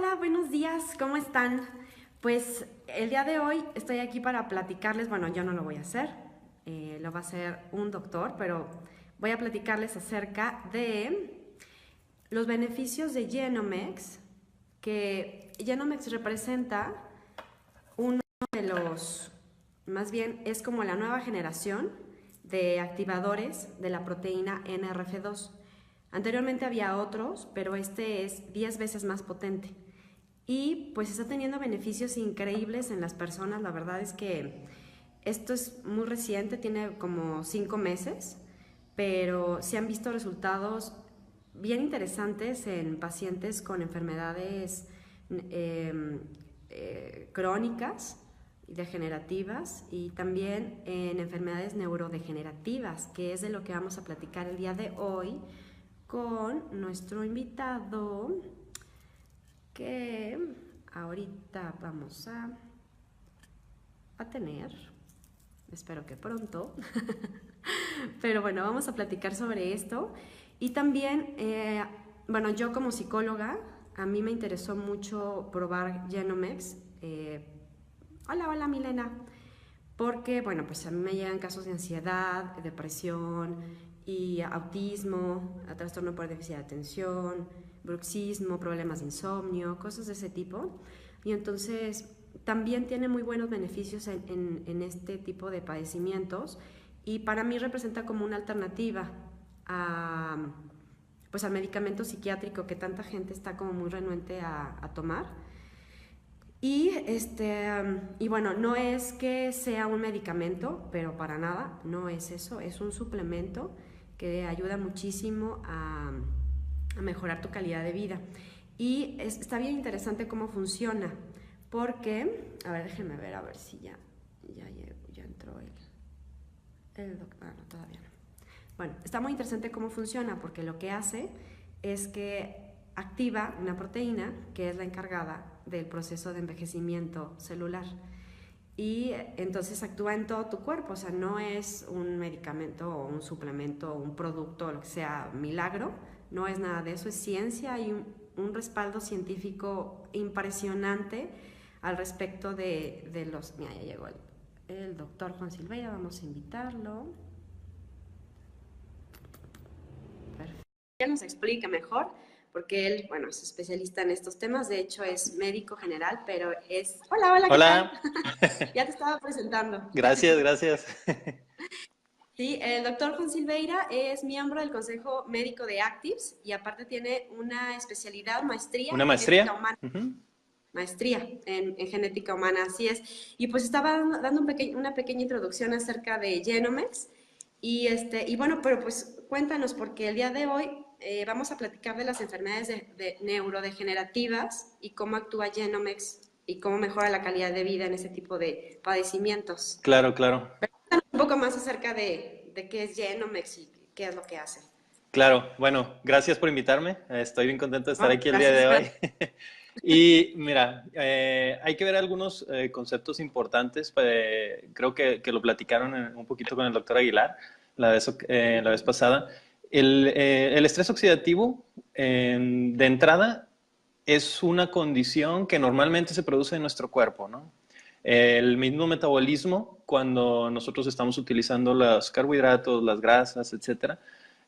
Hola, buenos días, ¿cómo están? Pues el día de hoy estoy aquí para platicarles, bueno, yo no lo voy a hacer, lo va a hacer un doctor, pero voy a platicarles acerca de los beneficios de Genomex, que Genomex representa uno de los, más bien es como la nueva generación de activadores de la proteína NRF2. Anteriormente había otros, pero este es 10 veces más potente. Y pues está teniendo beneficios increíbles en las personas. La verdad es que esto es muy reciente, tiene como 5 meses, pero se han visto resultados bien interesantes en pacientes con enfermedades eh, crónicas y degenerativas y también en enfermedades neurodegenerativas, que es de lo que vamos a platicar el día de hoy con nuestro invitado que ahorita vamos a tener, espero que pronto, pero bueno, vamos a platicar sobre esto. Y también, bueno, yo como psicóloga, a mí me interesó mucho probar Genomex. Hola, Milena. Porque, bueno, pues a mí me llegan casos de ansiedad, depresión y autismo, trastorno por déficit de atención, bruxismo, problemas de insomnio, cosas de ese tipo. Y entonces también tiene muy buenos beneficios en este tipo de padecimientos y para mí representa como una alternativa a, pues al medicamento psiquiátrico que tanta gente está como muy renuente a tomar. Y bueno, no es que sea un medicamento, pero para nada, no es eso, es un suplemento que ayuda muchísimo a mejorar tu calidad de vida. Y está bien interesante cómo funciona, porque, a ver, déjenme ver, a ver si ya entró el doctor. Ah, no, todavía no. Bueno, está muy interesante cómo funciona, porque lo que hace es que activa una proteína que es la encargada del proceso de envejecimiento celular. Y entonces actúa en todo tu cuerpo, o sea, no es un medicamento o un suplemento o un producto o lo que sea milagro, no es nada de eso, es ciencia. Hay un respaldo científico impresionante al respecto de los... Mira, ya llegó el doctor Juan Silveira, vamos a invitarlo. Perfecto. Ya nos explica mejor, porque él, bueno, es especialista en estos temas, de hecho es médico general, pero es... Hola, hola, ¿qué tal? Hola, Ya te estaba presentando. gracias, gracias. Sí, el doctor Juan Silveira es miembro del Consejo Médico de Actives y aparte tiene una especialidad, maestría ¿Una en genética maestría? humana. Ujú. Maestría en genética humana, así es. Y pues estaba dando una pequeña introducción acerca de Genomex. Y bueno, pero pues cuéntanos, porque el día de hoy vamos a platicar de las enfermedades de neurodegenerativas y cómo actúa Genomex y cómo mejora la calidad de vida en ese tipo de padecimientos. Claro, claro, Un poco más acerca de qué es Genomex y qué es lo que hace. claro. Bueno, gracias por invitarme. Estoy bien contento de estar ¿No? aquí el día Gracias, de hoy. gracias. Y mira, hay que ver algunos conceptos importantes. Creo que lo platicaron un poquito con el doctor Aguilar la vez pasada. El estrés oxidativo, de entrada, es una condición que normalmente se produce en nuestro cuerpo, ¿no? El mismo metabolismo, cuando nosotros estamos utilizando los carbohidratos, las grasas, etcétera,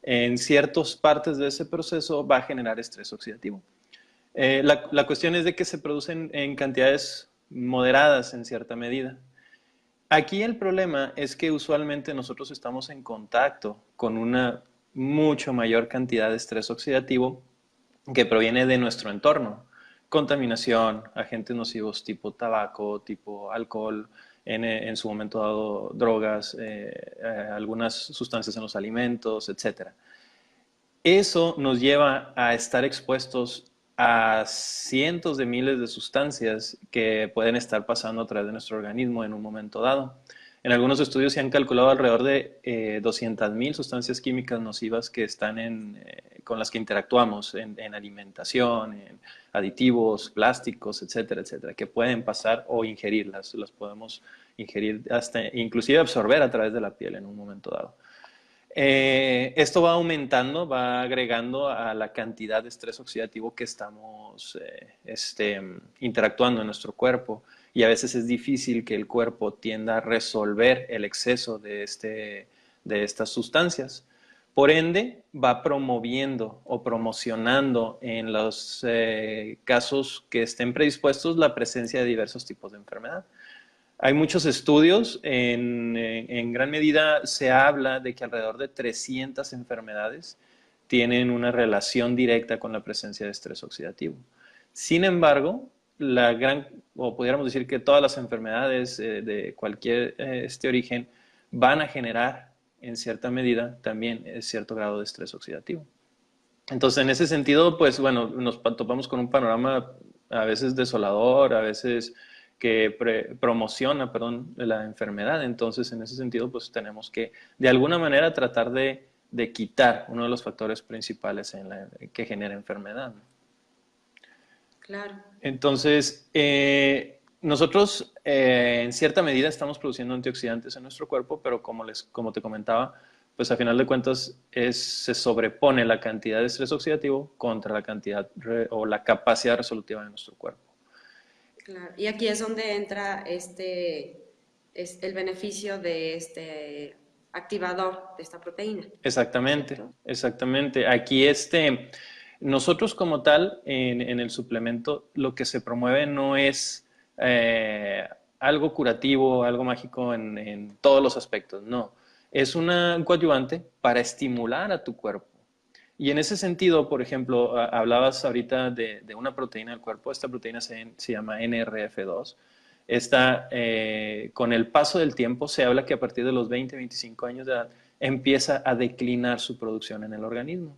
en ciertas partes de ese proceso va a generar estrés oxidativo. La cuestión es de que se producen en cantidades moderadas en cierta medida. Aquí el problema es que usualmente nosotros estamos en contacto con una mucho mayor cantidad de estrés oxidativo que proviene de nuestro entorno. Contaminación, agentes nocivos tipo tabaco, tipo alcohol, en su momento dado drogas, algunas sustancias en los alimentos, etcétera. Eso nos lleva a estar expuestos a cientos de miles de sustancias que pueden estar pasando a través de nuestro organismo en un momento dado. En algunos estudios se han calculado alrededor de 200.000 sustancias químicas nocivas que están con las que interactuamos en alimentación, en aditivos, plásticos, etcétera, etcétera, que pueden pasar o ingerirlas. Las podemos ingerir hasta inclusive absorber a través de la piel en un momento dado. Esto va aumentando, va agregando a la cantidad de estrés oxidativo que estamos interactuando en nuestro cuerpo. Y a veces es difícil que el cuerpo tienda a resolver el exceso de estas sustancias. Por ende, va promoviendo o promocionando en los casos que estén predispuestos la presencia de diversos tipos de enfermedad. Hay muchos estudios, en gran medida se habla de que alrededor de 300 enfermedades tienen una relación directa con la presencia de estrés oxidativo. Sin embargo, o pudiéramos decir que todas las enfermedades de cualquier origen van a generar en cierta medida también cierto grado de estrés oxidativo. Entonces, en ese sentido, pues bueno, nos topamos con un panorama a veces desolador, a veces que promociona, perdón, la enfermedad. Entonces, en ese sentido, pues tenemos que, de alguna manera, tratar de quitar uno de los factores principales que genera enfermedad. Claro. Entonces, nosotros en cierta medida estamos produciendo antioxidantes en nuestro cuerpo, pero como te comentaba, pues a final de cuentas se sobrepone la cantidad de estrés oxidativo contra la cantidad o la capacidad resolutiva de nuestro cuerpo. Claro, y aquí es donde entra es el beneficio de este activador de esta proteína, Exactamente, ¿cierto? exactamente. Aquí nosotros como tal, en el suplemento, lo que se promueve no es eh, algo curativo, algo mágico en todos los aspectos, no. Es un coadyuvante para estimular a tu cuerpo. Y en ese sentido, por ejemplo, hablabas ahorita de una proteína del cuerpo, esta proteína se llama NRF2. Esta, con el paso del tiempo, se habla que a partir de los 20, 25 años de edad empieza a declinar su producción en el organismo.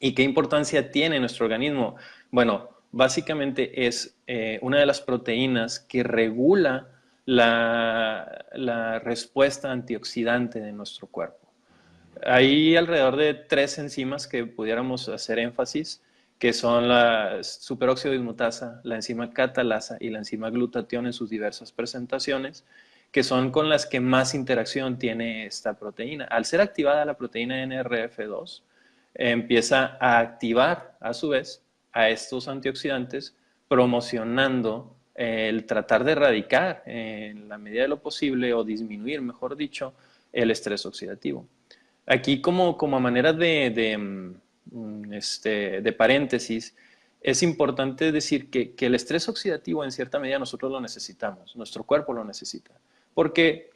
¿Y qué importancia tiene nuestro organismo? Bueno, básicamente es una de las proteínas que regula la respuesta antioxidante de nuestro cuerpo. Hay alrededor de 3 enzimas que pudiéramos hacer énfasis, que son la superóxido dismutasa, la enzima catalasa y la enzima glutatión en sus diversas presentaciones, que son con las que más interacción tiene esta proteína. Al ser activada la proteína NRF2, empieza a activar a su vez a estos antioxidantes, promocionando el tratar de erradicar en la medida de lo posible o disminuir, mejor dicho, el estrés oxidativo. Aquí como manera de paréntesis, es importante decir que el estrés oxidativo en cierta medida nosotros lo necesitamos, nuestro cuerpo lo necesita, porque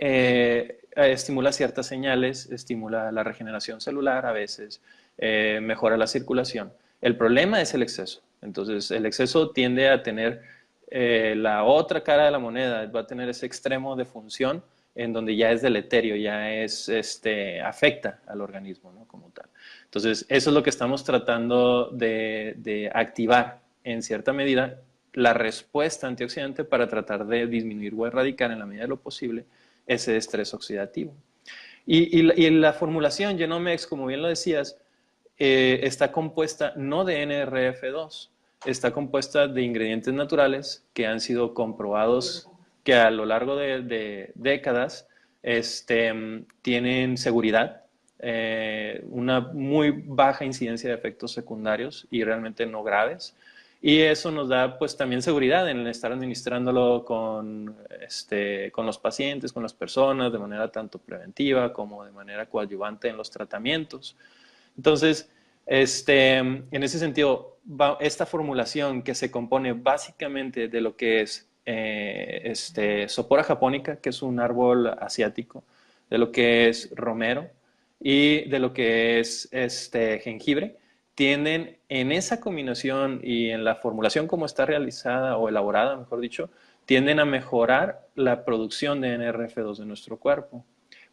estimula ciertas señales, estimula la regeneración celular a veces, mejora la circulación. El problema es el exceso. Entonces, el exceso tiende a tener la otra cara de la moneda, va a tener ese extremo de función en donde ya es deleterio, afecta al organismo, ¿no? Como tal. Entonces, eso es lo que estamos tratando de activar en cierta medida la respuesta antioxidante para tratar de disminuir o erradicar en la medida de lo posible ese estrés oxidativo. Y la formulación Genomex, como bien lo decías, está compuesta no de NRF2, está compuesta de ingredientes naturales que han sido comprobados que a lo largo de décadas tienen seguridad, una muy baja incidencia de efectos secundarios y realmente no graves. Y eso nos da pues también seguridad en estar administrándolo con los pacientes, con las personas, de manera tanto preventiva como de manera coadyuvante en los tratamientos. Entonces, en ese sentido, esta formulación que se compone básicamente de lo que es Sopora japonica, que es un árbol asiático, de lo que es romero y de lo que es jengibre, tienden en esa combinación y en la formulación como está realizada o elaborada, mejor dicho, tienden a mejorar la producción de NRF2 de nuestro cuerpo.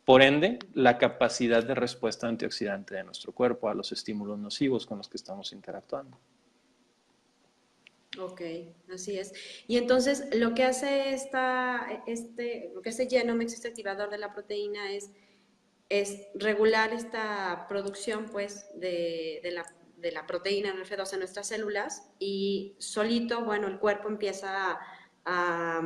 Por ende, la capacidad de respuesta antioxidante de nuestro cuerpo a los estímulos nocivos con los que estamos interactuando. Ok, así es. Y entonces lo que hace lo que hace Genomex, este activador de la proteína, es regular esta producción pues de la proteína NF2 en nuestras células y solito, bueno, el cuerpo empieza a,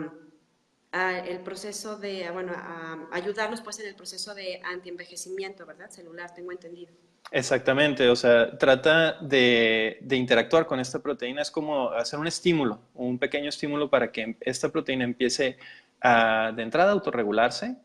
el proceso de, bueno, a ayudarnos pues en el proceso de antienvejecimiento, ¿verdad? Celular, tengo entendido. Exactamente, o sea, trata de interactuar con esta proteína, es como hacer un estímulo, un pequeño estímulo para que esta proteína empiece de entrada a autorregularse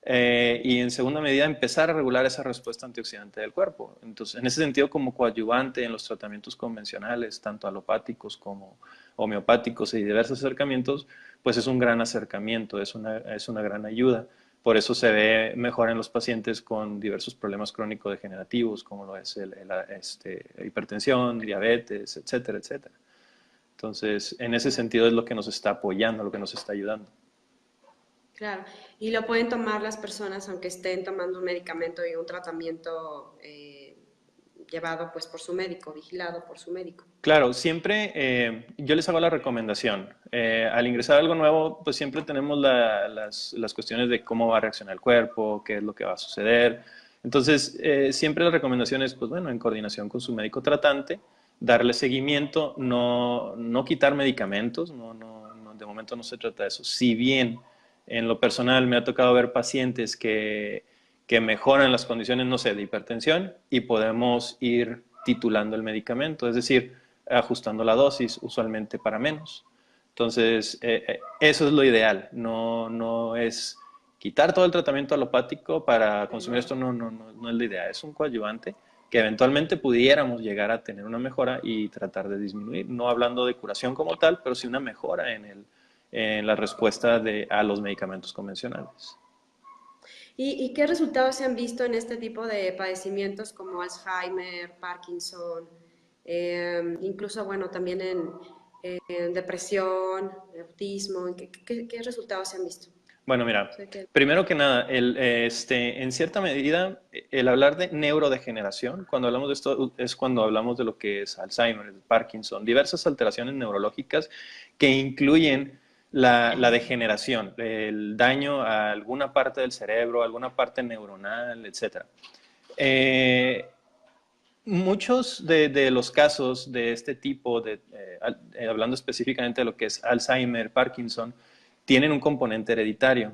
y en segunda medida empezar a regular esa respuesta antioxidante del cuerpo. Entonces, en ese sentido, como coadyuvante en los tratamientos convencionales, tanto alopáticos como homeopáticos y diversos acercamientos, pues es un gran acercamiento, es una gran ayuda. Por eso se ve mejor en los pacientes con diversos problemas crónico-degenerativos, como lo es hipertensión, diabetes, etcétera, etcétera. Entonces, en ese sentido es lo que nos está apoyando, lo que nos está ayudando. Claro, y lo pueden tomar las personas aunque estén tomando un medicamento y un tratamiento llevado pues por su médico, vigilado por su médico. Claro, siempre yo les hago la recomendación. Al ingresar algo nuevo, pues siempre tenemos las cuestiones de cómo va a reaccionar el cuerpo, qué es lo que va a suceder. Entonces, siempre la recomendación es, pues bueno, en coordinación con su médico tratante, darle seguimiento, no quitar medicamentos, de momento no se trata de eso. Si bien en lo personal me ha tocado ver pacientes que mejoran las condiciones, no sé, de hipertensión y podemos ir titulando el medicamento, es decir, ajustando la dosis, usualmente para menos. Entonces, eso es lo ideal, no es quitar todo el tratamiento alopático para consumir esto, no es la idea, es un coadyuvante que eventualmente pudiéramos llegar a tener una mejora y tratar de disminuir, no hablando de curación como tal, pero sí una mejora en la respuesta a los medicamentos convencionales. Y qué resultados se han visto en este tipo de padecimientos como Alzheimer, Parkinson, incluso, bueno, también en depresión, autismo? ¿Qué resultados se han visto? Bueno, mira, Sé que... primero que nada, en cierta medida, el hablar de neurodegeneración, cuando hablamos de esto, es cuando hablamos de lo que es Alzheimer, Parkinson, diversas alteraciones neurológicas que incluyen la degeneración, el daño a alguna parte del cerebro, alguna parte neuronal, etc. Eh, Muchos de los casos de este tipo, hablando específicamente de lo que es Alzheimer, Parkinson, tienen un componente hereditario.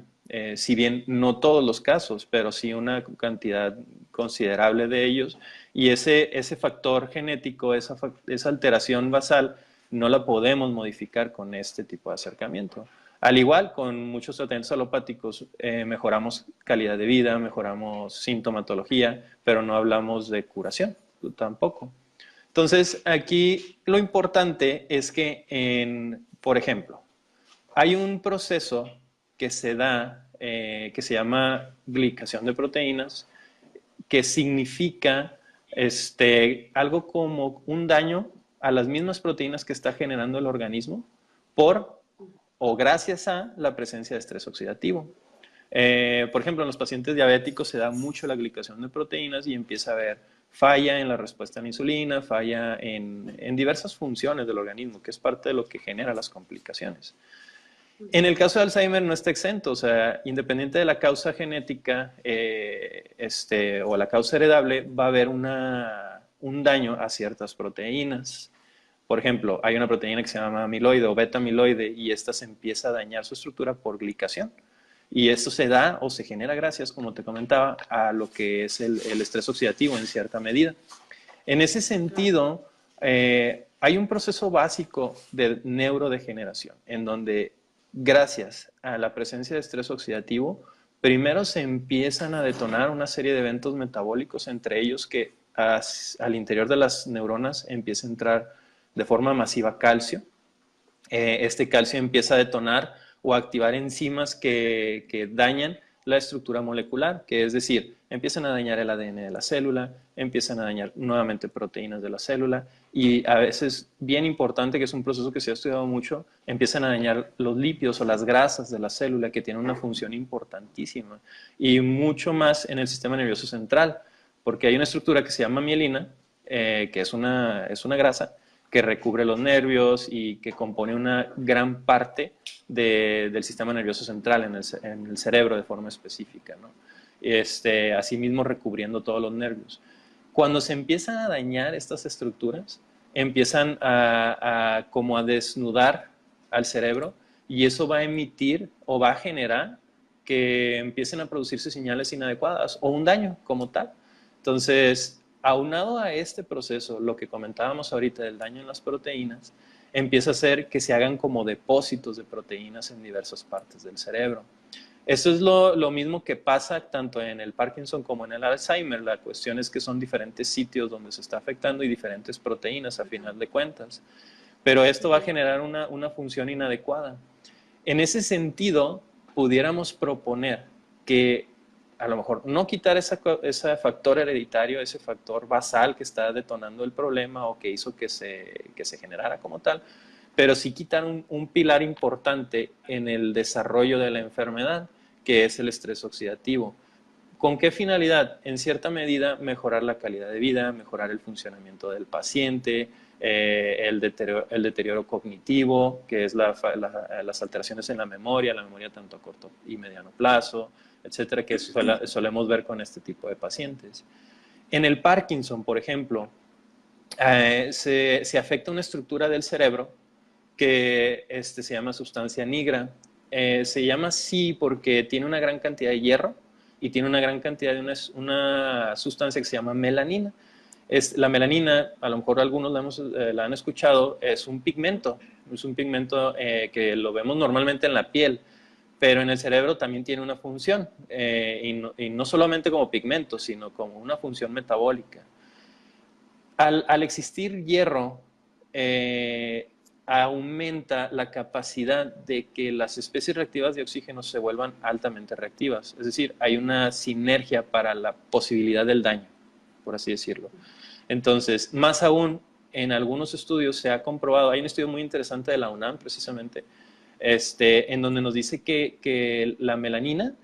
Si bien no todos los casos, pero sí una cantidad considerable de ellos. Y ese factor genético, esa alteración basal, no la podemos modificar con este tipo de acercamiento. Al igual, con muchos tratamientos alopáticos, mejoramos calidad de vida, mejoramos sintomatología, pero no hablamos de curación tampoco. Entonces, aquí lo importante es que, por ejemplo, hay un proceso que se da, que se llama glicación de proteínas, que significa algo como un daño a las mismas proteínas que está generando el organismo por o gracias a la presencia de estrés oxidativo. Por ejemplo, en los pacientes diabéticos se da mucho la glicación de proteínas y empieza a haber falla en la respuesta a la insulina, falla en diversas funciones del organismo, que es parte de lo que genera las complicaciones. En el caso de Alzheimer no está exento, o sea, independiente de la causa genética o la causa heredable, va a haber un daño a ciertas proteínas. Por ejemplo, hay una proteína que se llama amiloide o beta-amiloide y esta se empieza a dañar su estructura por glicación. Y esto se da o se genera gracias, como te comentaba, a lo que es el estrés oxidativo en cierta medida. En ese Claro. sentido, hay un proceso básico de neurodegeneración, en donde gracias a la presencia de estrés oxidativo, primero se empiezan a detonar una serie de eventos metabólicos, entre ellos que al interior de las neuronas empieza a entrar de forma masiva calcio. Este calcio empieza a detonar o a activar enzimas que dañan la estructura molecular, que es decir, empiezan a dañar el ADN de la célula, empiezan a dañar nuevamente proteínas de la célula y a veces, bien importante, que es un proceso que se ha estudiado mucho, empiezan a dañar los lípidos o las grasas de la célula, que tienen una función importantísima y mucho más en el sistema nervioso central, porque hay una estructura que se llama mielina, que es una grasa, que recubre los nervios y que compone una gran parte del sistema nervioso central en el cerebro de forma específica, ¿no? Asimismo recubriendo todos los nervios. Cuando se empiezan a dañar estas estructuras, empiezan como a desnudar al cerebro y eso va a emitir o va a generar que empiecen a producirse señales inadecuadas o un daño como tal. Entonces, aunado a este proceso, lo que comentábamos ahorita del daño en las proteínas, empieza a hacer que se hagan como depósitos de proteínas en diversas partes del cerebro. Eso es lo mismo que pasa tanto en el Parkinson como en el Alzheimer. La cuestión es que son diferentes sitios donde se está afectando y diferentes proteínas a final de cuentas. Pero esto va a generar una función inadecuada. En ese sentido, pudiéramos proponer que a lo mejor no quitar ese factor hereditario, ese factor basal que está detonando el problema o que hizo que se generara como tal, pero sí quitar un pilar importante en el desarrollo de la enfermedad, que es el estrés oxidativo. ¿Con qué finalidad? En cierta medida, mejorar la calidad de vida, mejorar el funcionamiento del paciente, el deterioro cognitivo, que es las alteraciones en la memoria tanto a corto y mediano plazo, etcétera, que solemos ver con este tipo de pacientes. En el Parkinson, por ejemplo, se afecta una estructura del cerebro que se llama sustancia nigra. Se llama así porque tiene una gran cantidad de hierro y tiene una gran cantidad de una sustancia que se llama melanina. La melanina, a lo mejor algunos la han escuchado, es un pigmento que lo vemos normalmente en la piel, pero en el cerebro también tiene una función, y no solamente como pigmento, sino como una función metabólica. Al existir hierro, aumenta la capacidad de que las especies reactivas de oxígeno se vuelvan altamente reactivas. Es decir, hay una sinergia para la posibilidad del daño, por así decirlo. Entonces, más aún, en algunos estudios se ha comprobado, hay un estudio muy interesante de la UNAM precisamente, en donde nos dice que la melanina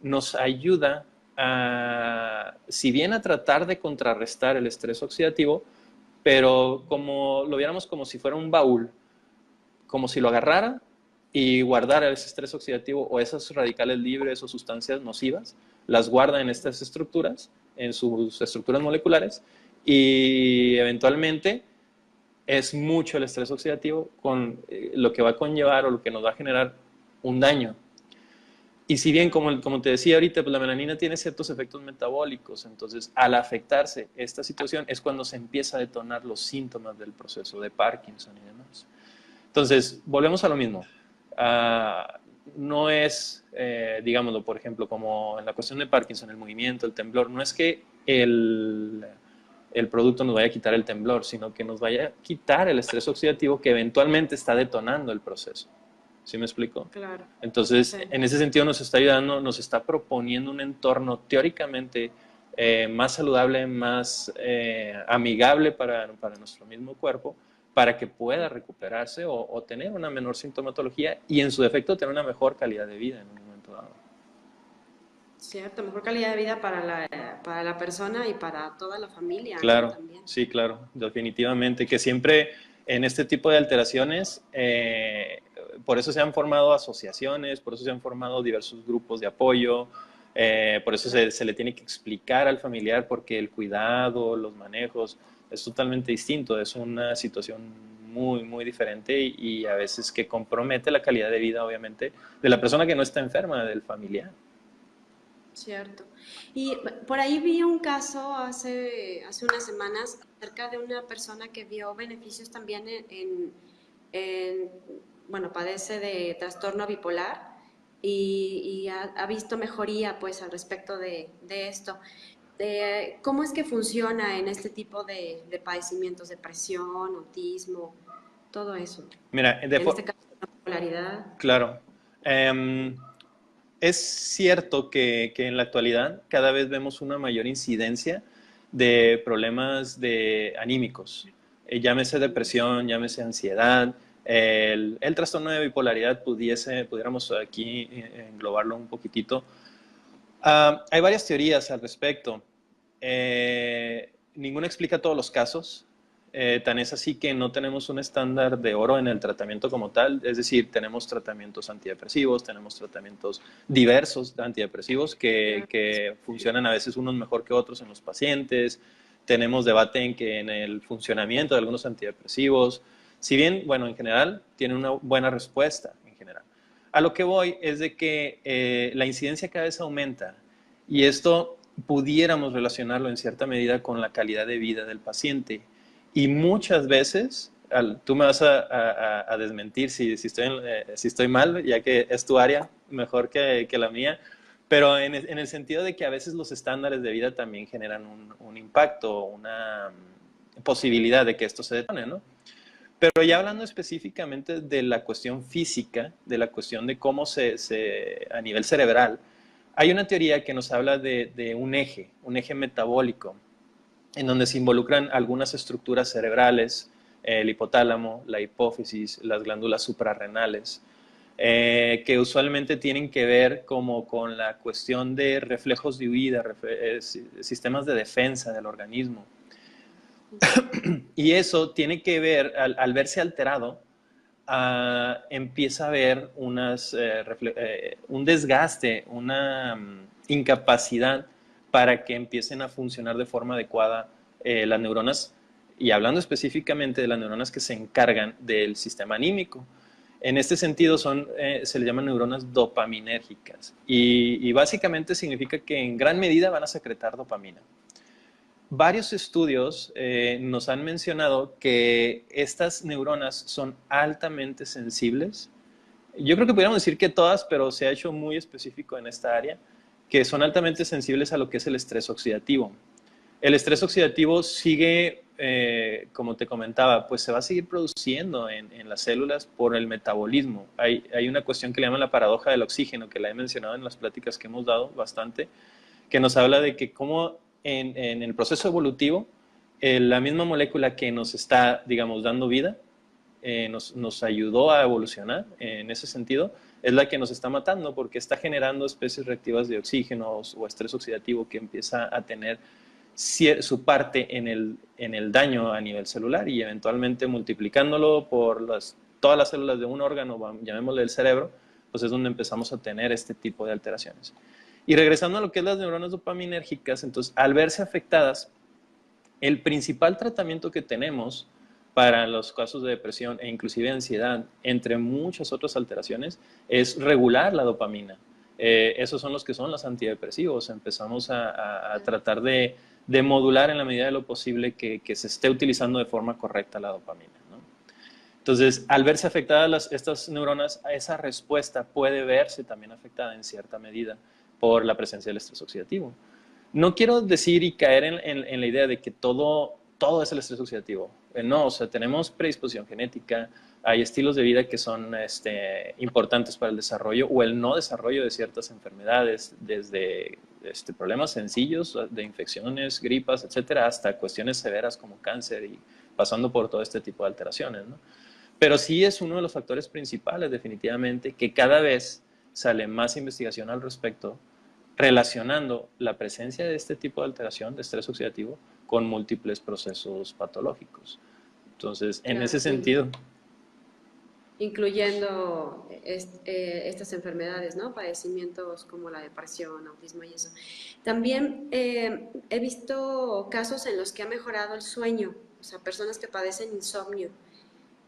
nos ayuda si bien a tratar de contrarrestar el estrés oxidativo, pero como lo viéramos como si fuera un baúl, como si lo agarrara y guardara ese estrés oxidativo o esas radicales libres o sustancias nocivas, las guarda en estas estructuras, en sus estructuras moleculares, y eventualmente es mucho el estrés oxidativo con lo que va a conllevar o lo que nos va a generar un daño. Y si bien, como te decía ahorita, pues la melanina tiene ciertos efectos metabólicos, entonces al afectarse esta situación es cuando se empieza a detonar los síntomas del proceso de Parkinson y demás. Entonces, volvemos a lo mismo. No es, digámoslo, por ejemplo, como en la cuestión de Parkinson, el movimiento, el temblor, no es que el producto nos vaya a quitar el temblor, sino que nos vaya a quitar el estrés oxidativo que eventualmente está detonando el proceso. ¿Sí me explico? Claro. Entonces, Sí. en ese sentido nos está ayudando, nos está proponiendo un entorno teóricamente más saludable, más amigable para nuestro mismo cuerpo, para que pueda recuperarse o tener una menor sintomatología y en su defecto tener una mejor calidad de vida en un momento dado. Cierto, mejor calidad de vida para la persona y para toda la familia, ¿no? Claro, También. sí, claro, definitivamente, que siempre en este tipo de alteraciones, por eso se han formado asociaciones, por eso se han formado diversos grupos de apoyo, por eso se le tiene que explicar al familiar porque el cuidado, los manejos, es totalmente distinto, es una situación muy, muy diferente y a veces que compromete la calidad de vida, obviamente, de la persona que no está enferma, del familiar. Cierto. Y por ahí vi un caso hace unas semanas acerca de una persona que vio beneficios también en, bueno, padece de trastorno bipolar y ha visto mejoría pues al respecto de esto. ¿Cómo es que funciona en este tipo de padecimientos, depresión, autismo, todo eso? Mira, En este caso, la bipolaridad. claro. Em, Es cierto que en la actualidad cada vez vemos una mayor incidencia de problemas anímicos, llámese depresión, llámese ansiedad, el trastorno de bipolaridad pudiéramos aquí englobarlo un poquitito. Hay varias teorías al respecto. Ninguna explica todos los casos. Tan es así que no tenemos un estándar de oro en el tratamiento como tal. Es decir, tenemos tratamientos antidepresivos, tenemos tratamientos diversos de antidepresivos que funcionan a veces unos mejor que otros en los pacientes. Tenemos debate en el funcionamiento de algunos antidepresivos. Si bien, bueno, en general, tiene una buena respuesta en general. A lo que voy es de que la incidencia cada vez aumenta y esto pudiéramos relacionarlo en cierta medida con la calidad de vida del paciente. Y muchas veces, tú me vas a desmentir si estoy mal, ya que es tu área mejor que la mía, pero en el sentido de que a veces los estándares de vida también generan un impacto, una posibilidad de que esto se detone, ¿no? Pero ya hablando específicamente de la cuestión física, de la cuestión de cómo a nivel cerebral, hay una teoría que nos habla de un eje metabólico, en donde se involucran algunas estructuras cerebrales, el hipotálamo, la hipófisis, las glándulas suprarrenales, que usualmente tienen que ver como con la cuestión de reflejos de huida, sistemas de defensa del organismo. Y eso tiene que ver, al verse alterado, empieza a haber un desgaste, una incapacidad para que empiecen a funcionar de forma adecuada las neuronas, y hablando específicamente de las neuronas que se encargan del sistema anímico. En este sentido se le llaman neuronas dopaminérgicas y básicamente significa que en gran medida van a secretar dopamina. Varios estudios nos han mencionado que estas neuronas son altamente sensibles. Yo creo que podríamos decir que todas, pero se ha hecho muy específico en esta área, que son altamente sensibles a lo que es el estrés oxidativo. El estrés oxidativo sigue, como te comentaba, pues se va a seguir produciendo en las células por el metabolismo. Hay una cuestión que le llaman la paradoja del oxígeno, que la he mencionado en las pláticas que hemos dado bastante, que nos habla de que cómo en el proceso evolutivo, la misma molécula que nos está, digamos, dando vida, nos ayudó a evolucionar en ese sentido, es la que nos está matando porque está generando especies reactivas de oxígeno o estrés oxidativo que empieza a tener su parte en el daño a nivel celular y eventualmente multiplicándolo por todas las células de un órgano, llamémosle el cerebro, pues es donde empezamos a tener este tipo de alteraciones. Y regresando a lo que es las neuronas dopaminérgicas, entonces al verse afectadas, el principal tratamiento que tenemos para los casos de depresión e inclusive ansiedad, entre muchas otras alteraciones, es regular la dopamina. Esos son los que son los antidepresivos. Empezamos a tratar de modular en la medida de lo posible que se esté utilizando de forma correcta la dopamina, ¿no? Entonces, al verse afectadas estas neuronas, esa respuesta puede verse también afectada en cierta medida por la presencia del estrés oxidativo. No quiero decir y caer en la idea de que todo es el estrés oxidativo. No, o sea, tenemos predisposición genética, hay estilos de vida que son importantes para el desarrollo o el no desarrollo de ciertas enfermedades, desde problemas sencillos de infecciones, gripas, etcétera, hasta cuestiones severas como cáncer y pasando por todo este tipo de alteraciones, ¿no? Pero sí es uno de los factores principales, definitivamente, que cada vez sale más investigación al respecto, relacionando la presencia de este tipo de alteración, de estrés oxidativo, con múltiples procesos patológicos. Entonces, en Claro, ese sentido, incluyendo estas enfermedades, ¿no? Padecimientos como la depresión, autismo y eso. También he visto casos en los que ha mejorado el sueño, o sea, personas que padecen insomnio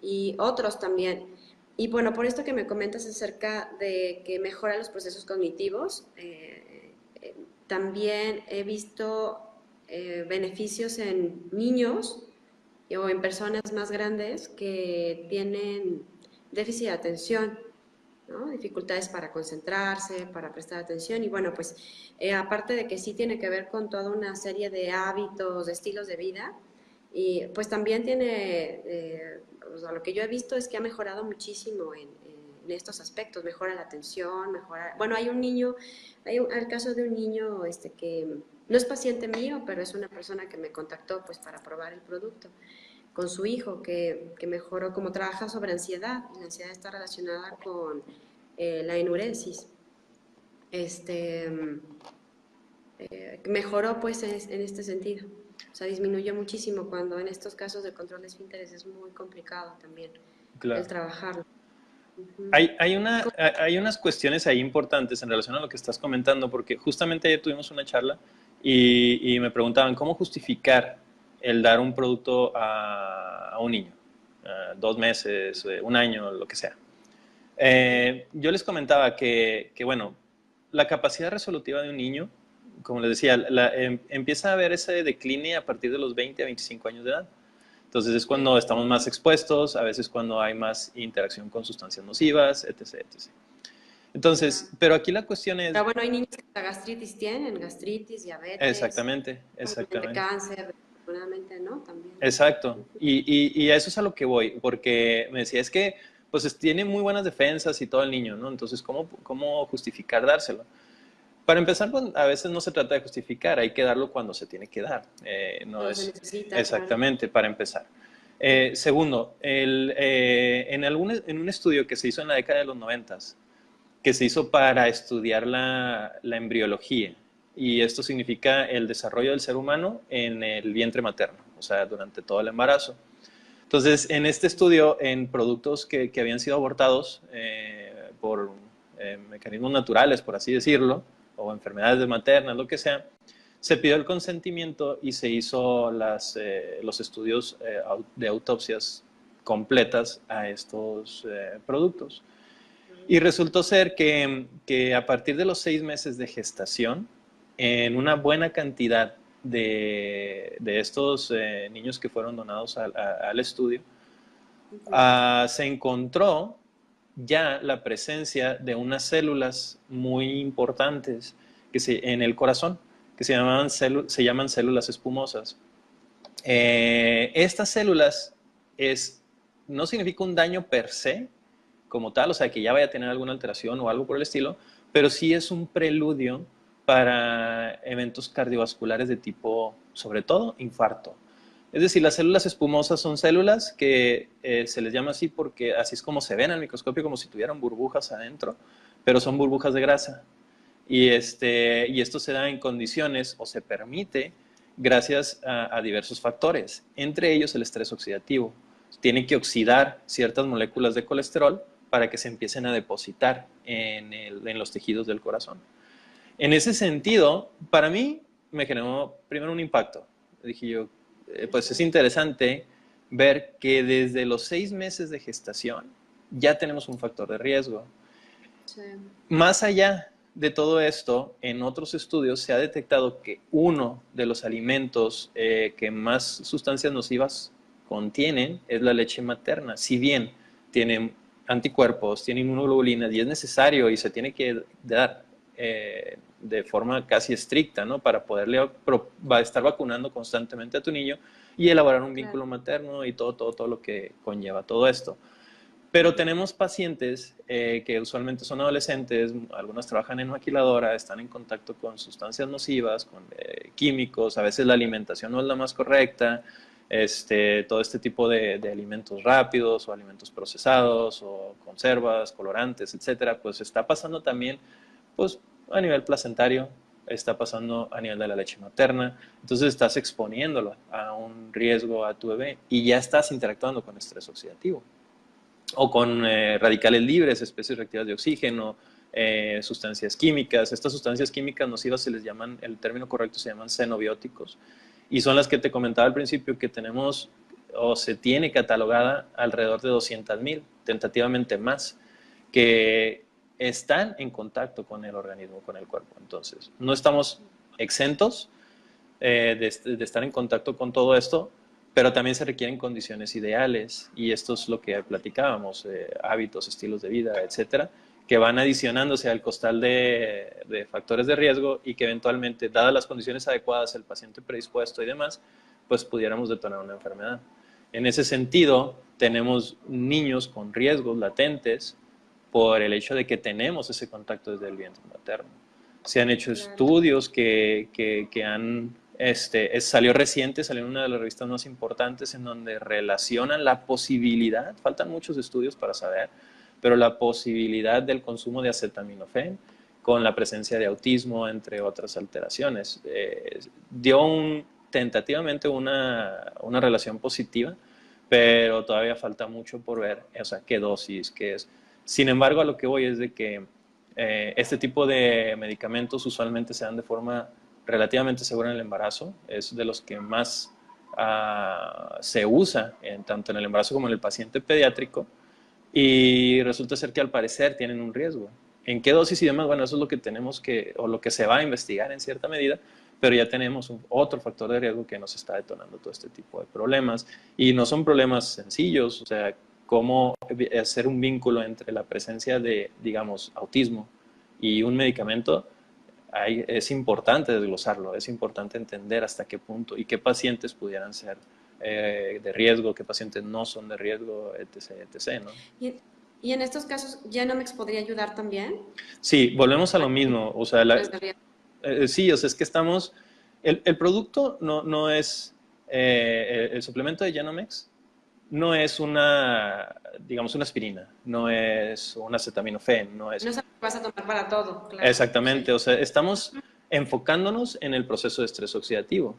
y otros también. Y bueno, por esto que me comentas acerca de que mejora los procesos cognitivos, también he visto beneficios en niños o en personas más grandes que tienen déficit de atención, ¿no? Dificultades para concentrarse, para prestar atención y bueno, pues aparte de que sí tiene que ver con toda una serie de hábitos, de estilos de vida, y pues también tiene, o sea, lo que yo he visto es que ha mejorado muchísimo en estos aspectos, mejora la atención, mejora, bueno, hay un niño, el caso de un niño que no es paciente mío, pero es una persona que me contactó pues para probar el producto con su hijo, que mejoró, como trabaja sobre ansiedad, y la ansiedad está relacionada con la enuresis. Este, Mejoró pues en este sentido. O sea, disminuyó muchísimo cuando en estos casos de control de esfínteres es muy complicado también el claro. trabajarlo. Uh-huh. Hay unas cuestiones ahí importantes en relación a lo que estás comentando, porque justamente ayer tuvimos una charla y me preguntaban cómo justificar el dar un producto a un niño, 2 meses, un año, lo que sea. Yo les comentaba bueno, la capacidad resolutiva de un niño, como les decía, empieza a haber ese decline a partir de los 20 a 25 años de edad. Entonces es cuando estamos más expuestos, a veces cuando hay más interacción con sustancias nocivas, etc, etc. Entonces, pero aquí la cuestión es... Pero bueno, hay niños que la gastritis tienen, gastritis, diabetes, Exactamente, obviamente exactamente. cáncer, desafortunadamente, ¿no? También. Exacto. Y a eso es a lo que voy, porque me decía, es que pues tiene muy buenas defensas y todo el niño, ¿no? Entonces, ¿cómo justificar dárselo? Para empezar, pues, a veces no se trata de justificar, hay que darlo cuando se tiene que dar. No Cuando se es necesita, claro. exactamente para empezar. Segundo, en un estudio que se hizo en la década de los 90, que se hizo para estudiar la embriología, y esto significa el desarrollo del ser humano en el vientre materno, o sea, durante todo el embarazo. Entonces, en este estudio, en productos que habían sido abortados por mecanismos naturales, por así decirlo, o enfermedades de maternas, lo que sea, se pidió el consentimiento y se hizo los estudios de autopsias completas a estos productos. Y resultó ser que a partir de los 6 meses de gestación, en una buena cantidad de estos niños que fueron donados al estudio, se encontró ya la presencia de unas células muy importantes en el corazón, que se llaman células espumosas. Estas células no significa un daño per se, como tal, o sea, que ya vaya a tener alguna alteración o algo por el estilo, pero sí es un preludio para eventos cardiovasculares de tipo, sobre todo, infarto. Es decir, las células espumosas son células que se les llama así porque así es como se ven al microscopio, como si tuvieran burbujas adentro, pero son burbujas de grasa. Y esto se da en condiciones o se permite gracias a diversos factores, entre ellos el estrés oxidativo. Tiene que oxidar ciertas moléculas de colesterol para que se empiecen a depositar en los tejidos del corazón. En ese sentido, para mí me generó primero un impacto. Dije yo, pues es interesante ver que desde los 6 meses de gestación ya tenemos un factor de riesgo. Sí. Más allá de todo esto, en otros estudios se ha detectado que uno de los alimentos que más sustancias nocivas contienen es la leche materna. Si bien tiene anticuerpos, tiene inmunoglobulinas y es necesario y se tiene que dar de forma casi estricta, ¿no? Para poderle estar vacunando constantemente a tu niño y elaborar un Claro. vínculo materno y todo lo que conlleva todo esto. Pero tenemos pacientes que usualmente son adolescentes, algunos trabajan en maquiladora, están en contacto con sustancias nocivas, con químicos, a veces la alimentación no es la más correcta, todo este tipo de alimentos rápidos o alimentos procesados o conservas, colorantes, etcétera, pues está pasando también pues, a nivel placentario, está pasando a nivel de la leche materna, entonces estás exponiéndolo a un riesgo a tu bebé y ya estás interactuando con estrés oxidativo o con radicales libres, especies reactivas de oxígeno, sustancias químicas. Estas sustancias químicas nocivas se les llaman, el término correcto se llaman xenobióticos, y son las que te comentaba al principio que tenemos o se tiene catalogada alrededor de 200,000, tentativamente más, que están en contacto con el organismo, con el cuerpo. Entonces, no estamos exentos de estar en contacto con todo esto, pero también se requieren condiciones ideales y esto es lo que platicábamos, hábitos, estilos de vida, etcétera, que van adicionándose al costal de factores de riesgo y que eventualmente, dadas las condiciones adecuadas, el paciente predispuesto y demás, pues pudiéramos detonar una enfermedad. En ese sentido, tenemos niños con riesgos latentes por el hecho de que tenemos ese contacto desde el vientre materno. Se han hecho Claro. estudios que han salió reciente, salió en una de las revistas más importantes en donde relacionan la posibilidad, faltan muchos estudios para saber, pero la posibilidad del consumo de acetaminofén con la presencia de autismo, entre otras alteraciones. Dio tentativamente una relación positiva, pero todavía falta mucho por ver, o sea, qué dosis, qué es. Sin embargo, a lo que voy es de que este tipo de medicamentos usualmente se dan de forma relativamente segura en el embarazo, es de los que más se usa tanto en el embarazo como en el paciente pediátrico y resulta ser que al parecer tienen un riesgo. ¿En qué dosis y demás? Bueno, eso es lo que tenemos que, o lo que se va a investigar en cierta medida, pero ya tenemos otro factor de riesgo que nos está detonando todo este tipo de problemas. Y no son problemas sencillos, o sea, cómo hacer un vínculo entre la presencia de, digamos, autismo y un medicamento, es importante desglosarlo, es importante entender hasta qué punto y qué pacientes pudieran ser de riesgo, qué pacientes no son de riesgo, etc., etc., ¿no? Y, y en estos casos, ¿Genomics podría ayudar también? Sí, volvemos a lo mismo, o sea, Factores de riesgo. sí, o sea, es que estamos, el producto no es, el suplemento de Genomex no es una, digamos, una aspirina, no es un acetaminofén, no es No es algo que vas a tomar para todo, claro, exactamente, sí. o sea, estamos enfocándonos en el proceso de estrés oxidativo.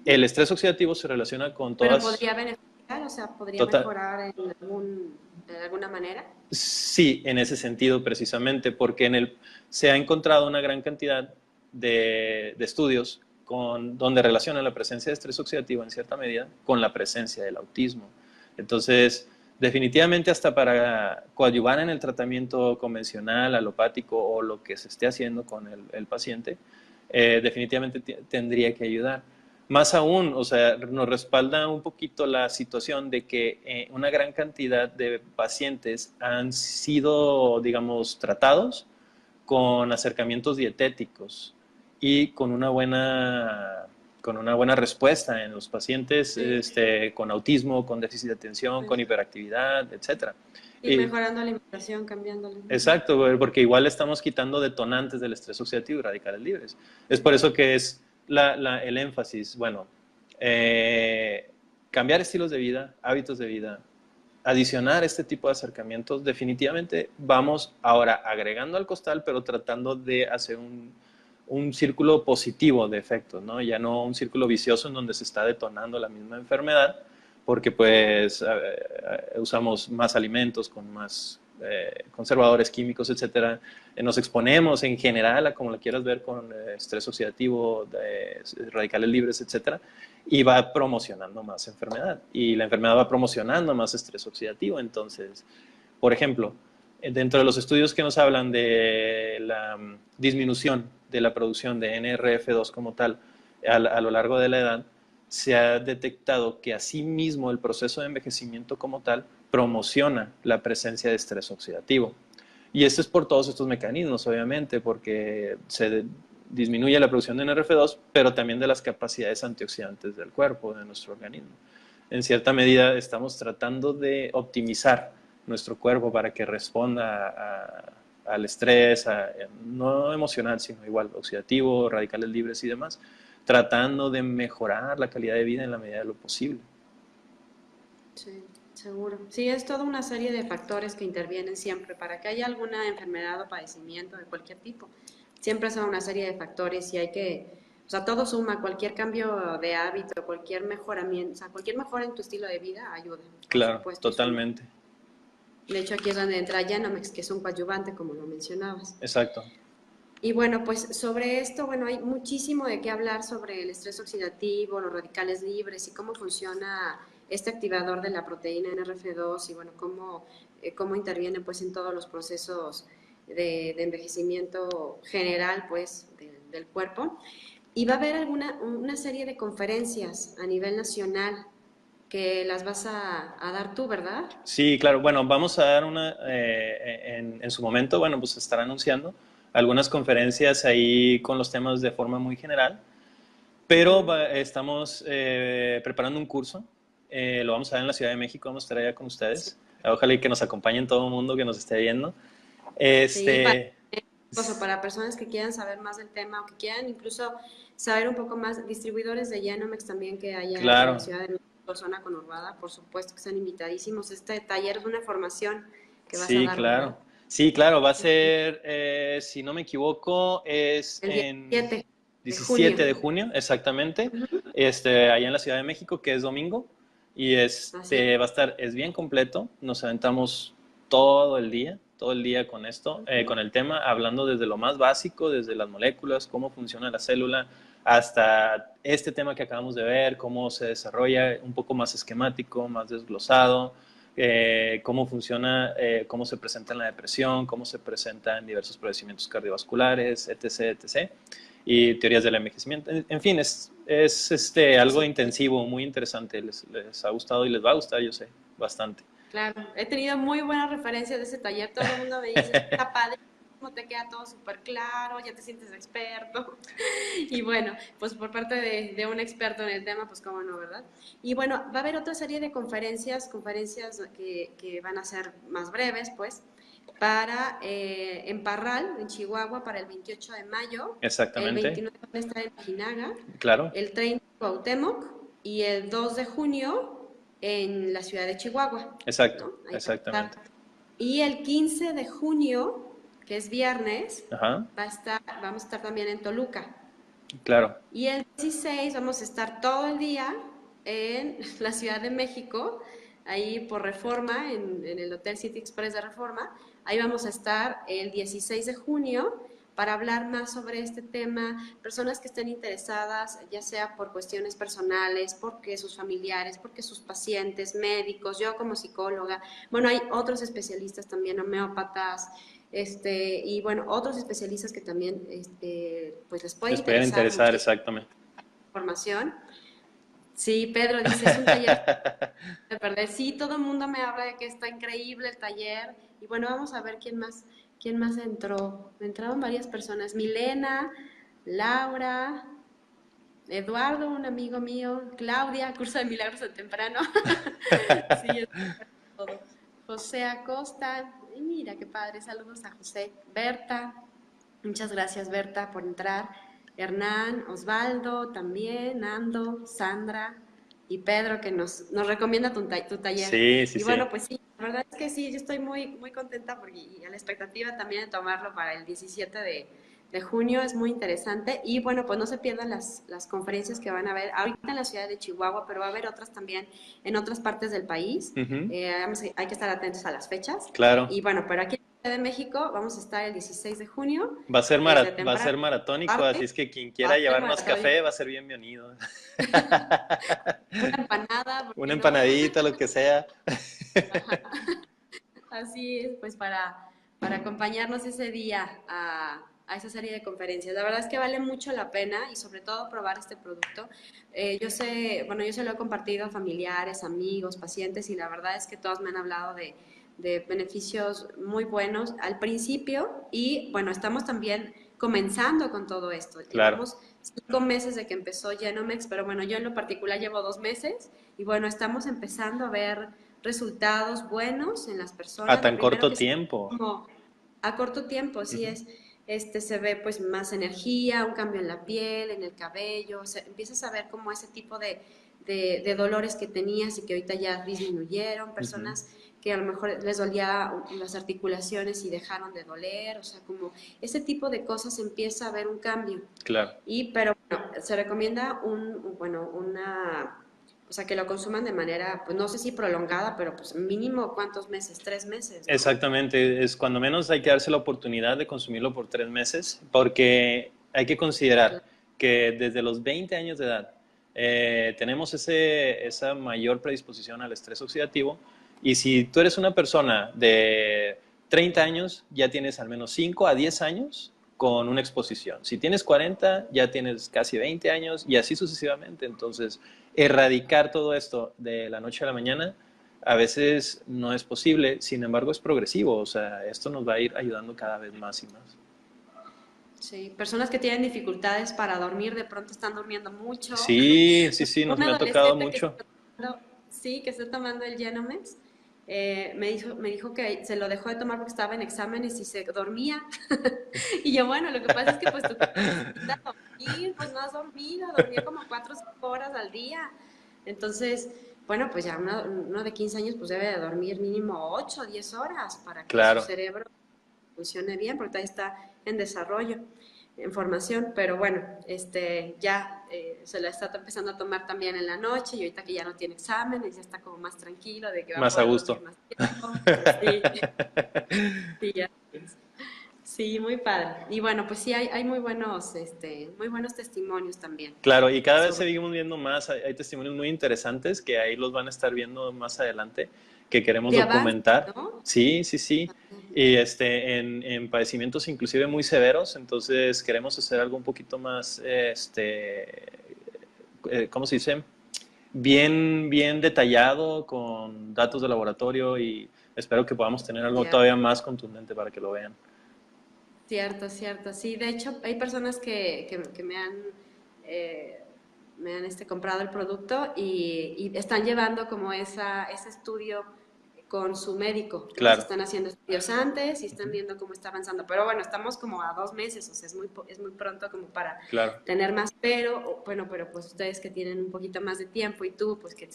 El estrés oxidativo se relaciona con Pero todas, podría beneficiar, o sea, podría total, mejorar de alguna manera. sí, en ese sentido precisamente, porque se ha encontrado una gran cantidad de estudios donde relacionan la presencia de estrés oxidativo en cierta medida con la presencia del autismo. Entonces, definitivamente hasta para coadyuvar en el tratamiento convencional, alopático o lo que se esté haciendo con el paciente, definitivamente tendría que ayudar. Más aún, o sea, nos respalda un poquito la situación de que una gran cantidad de pacientes han sido, digamos, tratados con acercamientos dietéticos y con una buena respuesta en los pacientes Sí, con autismo, con déficit de atención, con pues, hiperactividad, etcétera. y mejorando la alimentación, cambiándole. Ujú. Exacto, porque igual estamos quitando detonantes del estrés oxidativo y radicales libres. Es por eso que es el énfasis, bueno, eh, cambiar estilos de vida, hábitos de vida, adicionar este tipo de acercamientos, definitivamente vamos ahora agregando al costal, pero tratando de hacer un círculo positivo de efectos, ¿no? Ya no un círculo vicioso en donde se está detonando la misma enfermedad, porque Claro. pues usamos más alimentos con más conservadores químicos, etcétera. Nos exponemos en general a como lo quieras ver con estrés oxidativo, radicales libres, etcétera, y va promocionando más enfermedad. Y la enfermedad va promocionando más estrés oxidativo. Entonces, por ejemplo, dentro de los estudios que nos hablan de la disminución de la producción de NRF2 como tal a lo largo de la edad, se ha detectado que asimismo el proceso de envejecimiento como tal promociona la presencia de estrés oxidativo. Y esto es por todos estos mecanismos, obviamente, porque se disminuye la producción de NRF2, pero también de las capacidades antioxidantes del cuerpo, de nuestro organismo. En cierta medida estamos tratando de optimizar nuestro cuerpo para que responda al estrés, no emocional, sino igual oxidativo, radicales libres y demás, tratando de mejorar la calidad de vida en la medida de lo posible. Sí, seguro. Sí, es toda una serie de factores que intervienen siempre para que haya alguna enfermedad o padecimiento de cualquier tipo. Siempre son una serie de factores y hay que, o sea, todo suma, cualquier cambio de hábito, cualquier mejoramiento, o sea, cualquier mejora en tu estilo de vida ayuda, por Claro, supuesto, y suma. totalmente. De hecho, aquí es donde entra Genomex, que es un coadyuvante, como lo mencionabas. Exacto. Y bueno, pues sobre esto, bueno, hay muchísimo de qué hablar sobre el estrés oxidativo, los radicales libres y cómo funciona este activador de la proteína NRF2 y bueno, cómo interviene pues en todos los procesos de envejecimiento general pues del cuerpo. Y va a haber una serie de conferencias a nivel nacional que las vas a dar tú, ¿verdad? Sí, claro. Bueno, vamos a dar una, en su momento, bueno, pues se estará anunciando algunas conferencias ahí con los temas de forma muy general, pero Ujú. estamos preparando un curso, lo vamos a dar en la Ciudad de México, vamos a estar allá con Sí, ustedes. Ojalá y que nos acompañen todo el mundo que nos esté viendo. sí, para Este, o para personas que quieran saber más del tema o que quieran incluso saber un poco más, distribuidores de Genomex también que haya en la claro, Ciudad de México, zona conurbada, por supuesto que están invitadísimos. Este taller es una formación que vas a sí, dar, ¿verdad? claro. Sí, claro, va a ser, si no me equivoco, es El en 17 de 17 de junio. junio, exactamente, Ujú. allá en la Ciudad de México, que es domingo, y Así es. va a estar, es bien completo, nos aventamos todo el día con esto, Ujú. con el tema, hablando desde lo más básico, desde las moléculas, cómo funciona la célula, hasta este tema que acabamos de ver, cómo se desarrolla un poco más esquemático, más desglosado, cómo funciona, cómo se presenta en la depresión, cómo se presenta en diversos padecimientos cardiovasculares, etc., etc., y teorías del envejecimiento. En fin, algo intensivo, muy interesante. Les ha gustado y les va a gustar, yo sé, bastante. Claro, he tenido muy buenas referencias de ese taller. Todo el mundo me dice, está padre, te queda todo súper claro, ya te sientes experto. Y bueno, pues por parte de un experto en el tema, pues cómo no, ¿verdad? Y bueno, va a haber otra serie de conferencias que van a ser más breves, pues, para en Parral, en Chihuahua, para el 28 de mayo, el Exactamente, 29 van a estar en Ojinaga, claro, el 30 en Cuauhtémoc y el 2 de junio en la ciudad de Chihuahua, exacto, ¿no? Ahí va a exactamente. estar. Y el 15 de junio, que es viernes, Ajá, vamos a estar también en Toluca. claro, Y el 16 vamos a estar todo el día en la Ciudad de México, ahí por Reforma, en el Hotel City Express de Reforma. Ahí vamos a estar el 16 de junio para hablar más sobre este tema. Personas que estén interesadas, ya sea por cuestiones personales, porque sus familiares, porque sus pacientes, médicos, yo como psicóloga. Bueno, hay otros especialistas también, homeópatas, y bueno, otros especialistas que también pues les puede les pueden interesar interesar, muchísimo exactamente. información. Sí, Pedro dice, es un taller de perder. Sí, todo el mundo me habla de que está increíble el taller. Y bueno, vamos a ver quién más entró. Entraron varias personas. Milena, Laura, Eduardo, un amigo mío, Claudia, curso de milagros de temprano. Sí, es todo. José Acosta, y mira qué padre, saludos a José. Berta, muchas gracias Berta por entrar. Hernán, Osvaldo también, Nando, Sandra y Pedro que nos recomienda tu taller. Sí, sí, Y sí. bueno, pues sí, la verdad es que sí, yo estoy muy contenta porque y a la expectativa también de tomarlo para el 17 de junio, es muy interesante. Y bueno, pues no se pierdan las conferencias que van a haber ahorita en la ciudad de Chihuahua, pero va a haber otras también en otras partes del país. Ujú, Hay que estar atentos a las fechas. claro. Y bueno, pero aquí en la Ciudad de México vamos a estar el 16 de junio, Va desde a ser temprano, maratónico, así parte, es que quien va quiera a ser llevarnos maratón. café va a ser bienvenido. Una empanada, ¿por Una qué no? empanadita, lo que sea. Así es, pues para acompañarnos ese día a esa serie de conferencias. La verdad es que vale mucho la pena y sobre todo probar este producto. Yo sé, bueno, yo se lo he compartido a familiares, amigos, pacientes y la verdad es que todos me han hablado de beneficios muy buenos al principio y bueno, estamos también comenzando con todo esto. Claro, Llevamos 5 meses de que empezó Genomex, pero bueno, yo en lo particular llevo 2 meses y bueno, estamos empezando a ver resultados buenos en las a personas. Lo tan primero corto que se ve tiempo. como a corto tiempo, sí Ujú, es, se ve pues más energía, un cambio en la piel, en el cabello, empiezas a ver como ese tipo de dolores que tenías y que ahorita ya disminuyeron, ujú, personas que a lo mejor les dolía las articulaciones y dejaron de doler, o sea, como ese tipo de cosas empieza a ver un cambio. claro. Pero bueno, se recomienda o sea, que lo consuman de manera, pues no sé si prolongada, pero pues mínimo cuántos meses, 3 meses, ¿no? Exactamente, es cuando menos hay que darse la oportunidad de consumirlo por 3 meses, porque hay que considerar que desde los 20 años de edad tenemos esa mayor predisposición al estrés oxidativo, y si tú eres una persona de 30 años, ya tienes al menos 5 a 10 años con una exposición. Si tienes 40, ya tienes casi 20 años y así sucesivamente. Entonces, erradicar todo esto de la noche a la mañana a veces no es posible, sin embargo es progresivo, o sea, esto nos va a ir ayudando cada vez más y más. Sí, personas que tienen dificultades para dormir, de pronto están durmiendo mucho. Sí, sí, sí, Un me ha tocado adolescente que mucho. está tomando, sí, que está tomando el Genomex, me dijo que se lo dejó de tomar porque estaba en exámenes y se dormía. Y yo, bueno, lo que pasa es que pues tú necesitas dormir, pues no has dormido, dormía como 4 o 5 horas al día. Entonces, bueno, pues ya uno de 15 años pues debe de dormir mínimo 8 o 10 horas para que su Claro, cerebro funcione bien, porque todavía está en desarrollo, en formación, pero bueno, ya se la está empezando a tomar también en la noche y ahorita que ya no tiene exámenes, ya está como más tranquilo de que va a más a poder dormir gusto. más tiempo. Sí, sí, ya es. Sí, muy padre. Y bueno, pues sí, hay muy buenos testimonios también Claro, y cada vez sobre, seguimos viendo más, hay testimonios muy interesantes que ahí los van a estar viendo más adelante, que queremos de avance, documentar. ¿no? Sí, sí, sí. Y en padecimientos inclusive muy severos, entonces queremos hacer algo un poquito más, ¿cómo se dice? Bien, bien detallado, con datos de laboratorio y espero que podamos tener algo Cierto, todavía más contundente para que lo vean. cierto, cierto. Sí, de hecho, hay personas que eh, me han comprado el producto y están llevando como ese estudio con su médico, ¿no? Se Claro. están haciendo estudios antes y están Ujú. viendo cómo está avanzando. Pero bueno, estamos como a 2 meses, o sea, es muy pronto como para Claro. tener más. Pero, bueno, pero pues ustedes que tienen un poquito más de tiempo y tú, pues que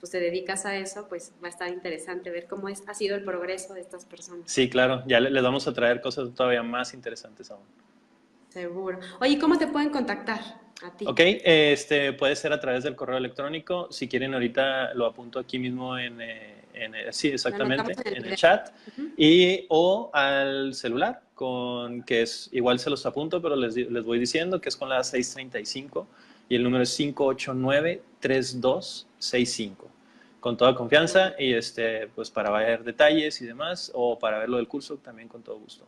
pues te dedicas a eso, pues va a estar interesante ver ha sido el progreso de estas personas. Sí, claro, ya les vamos a traer cosas todavía más interesantes aún. Seguro. Oye, ¿cómo te pueden contactar a ti? Ok, puede ser a través del correo electrónico. Si quieren, ahorita lo apunto aquí mismo sí, Lo anotamos exactamente, en el en el video. chat. Ujú. Y o al celular, que es, igual se los apunto, pero les voy diciendo que es con la 635 y el número es 589-3265. Con toda Bueno, confianza y pues para ver detalles y demás, o para ver lo del curso, también con todo gusto.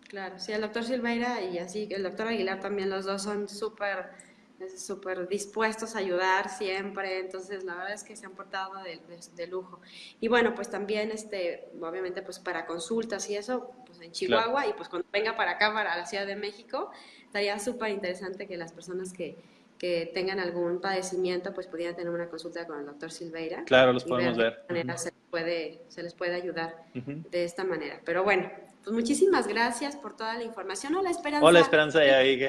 claro, sí, el doctor Silveira y así, el doctor Aguilar también, los dos son súper dispuestos a ayudar siempre, entonces la verdad es que se han portado de lujo. Y bueno, pues también, obviamente, pues para consultas y eso, pues en Claro, Chihuahua y pues cuando venga para acá, para la Ciudad de México, estaría súper interesante que las personas que tengan algún padecimiento, pues pudieran tener una consulta con el doctor Silveira claro, los y ver podemos de qué ver. Ujú, manera se les puede ayudar ujú. de esta manera. Pero bueno, pues muchísimas gracias por toda la información. Hola, Hola, Esperanza. Esperanza, ya vi que...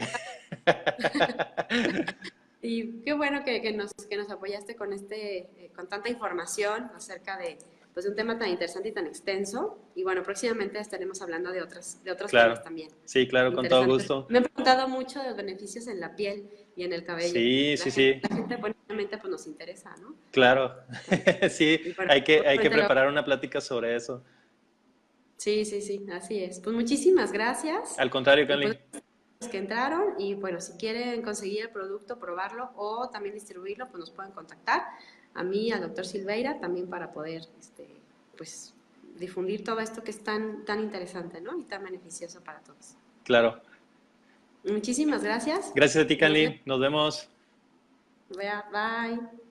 Y qué bueno que nos apoyaste con con tanta información acerca pues, de un tema tan interesante y tan extenso. Y bueno, próximamente estaremos hablando de otros temas Claro, también sí, claro, con todo interesantes. gusto. Me han preguntado mucho de los beneficios en la piel y en el cabello. Sí, sí, sí, La gente buenamente pues nos interesa, ¿no? claro. Sí, Y bueno, hay que obviamente preparar una plática sobre eso. sí, sí, sí, así es. Pues muchísimas gracias. Al contrario, Y pues Canly. que entraron y bueno, si quieren conseguir el producto, probarlo o también distribuirlo, pues nos pueden contactar a mí, al doctor Silveira, también para poder, pues, difundir todo esto que es tan interesante, ¿no? Y tan beneficioso para todos. Claro. Muchísimas gracias Gracias a ti, y nos vemos. Canly. Nos vemos. Bye.